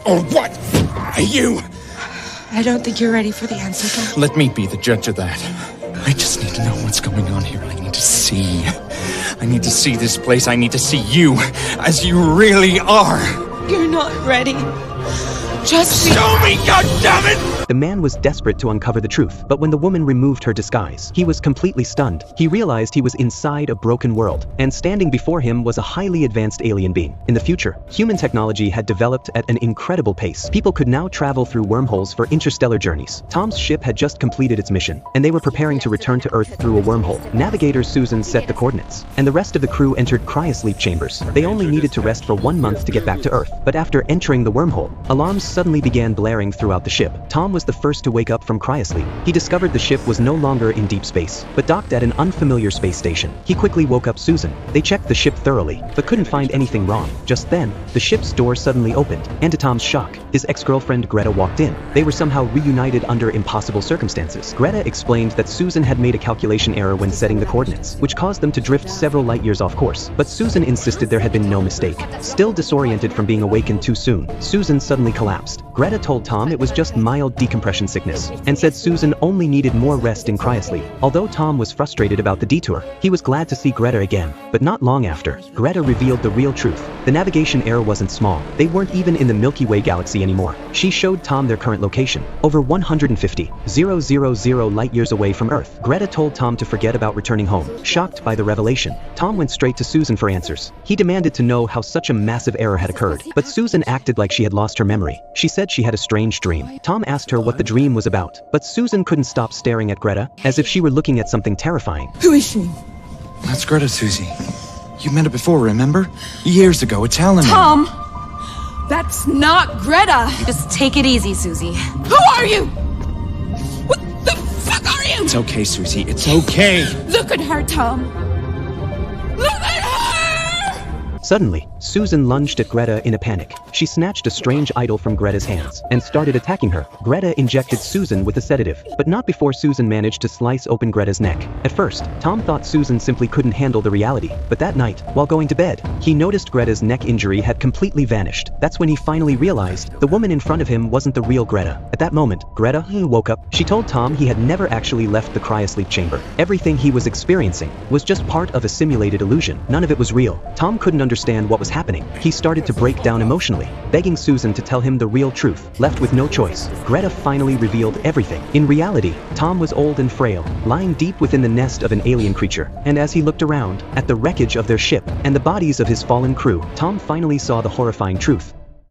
Or what are you? I don't think you're ready for the answer, Tom. Let me be the judge of that. I just need to know what's going on here. I need to see. I need to see this place. I need to see you as you really are. You're not ready. Just Show me, goddammit! The man was desperate to uncover the truth, but when the woman removed her disguise, he was completely stunned. He realized he was inside a broken world, and standing before him was a highly advanced alien being. In the future, human technology had developed at an incredible pace. People could now travel through wormholes for interstellar journeys. Tom's ship had just completed its mission, and they were preparing to return to Earth through a wormhole. Navigator Susan set the coordinates, and the rest of the crew entered cryosleep chambers. They only needed to rest for 1 month to get back to Earth, but after entering the wormhole, alarms suddenly began blaring throughout the ship. Tom was the first to wake up from cryosleep. He discovered the ship was no longer in deep space, but docked at an unfamiliar space station. He quickly woke up Susan. They checked the ship thoroughly, but couldn't find anything wrong. Just then, the ship's door suddenly opened, and to Tom's shock, his ex-girlfriend Greta walked in. They were somehow reunited under impossible circumstances. Greta explained that Susan had made a calculation error when setting the coordinates, which caused them to drift several light years off course. But Susan insisted there had been no mistake. Still disoriented from being awakened too soon, Susan suddenly collapsed. Greta told Tom it was just mild decompression sickness, and said Susan only needed more rest in cryosleep. Although Tom was frustrated about the detour, he was glad to see Greta again. But not long after, Greta revealed the real truth. The navigation error wasn't small. They weren't even in the Milky Way galaxy anymore. She showed Tom their current location, over 150,000 light years away from Earth. Greta told Tom to forget about returning home. Shocked by the revelation, Tom went straight to Susan for answers. He demanded to know how such a massive error had occurred, but Susan acted like she had lost her memory. She said she had a strange dream. Tom asked her what the dream was about, but Susan couldn't stop staring at Greta, as if she were looking at something terrifying. Who is she? That's Greta, Susie. You met her before, remember? Years ago, it's Helen. Tom! That's not Greta! Just take it easy, Susie. Who are you? What the fuck are you? It's okay, Susie. It's okay. Look at her, Tom. Look at her! Suddenly, Susan lunged at Greta in a panic. She snatched a strange idol from Greta's hands and started attacking her. Greta injected Susan with a sedative, but not before Susan managed to slice open Greta's neck. At first, Tom thought Susan simply couldn't handle the reality, but that night, while going to bed, he noticed Greta's neck injury had completely vanished. That's when he finally realized the woman in front of him wasn't the real Greta. At that moment, Greta woke up. She told Tom he had never actually left the cryosleep chamber. Everything he was experiencing was just part of a simulated illusion. None of it was real. Tom couldn't understand what was happening. He started to break down emotionally, begging Susan to tell him the real truth. Left with no choice, Greta finally revealed everything. In reality, Tom was old and frail, lying deep within the nest of an alien creature. And as he looked around, at the wreckage of their ship, and the bodies of his fallen crew, Tom finally saw the horrifying truth.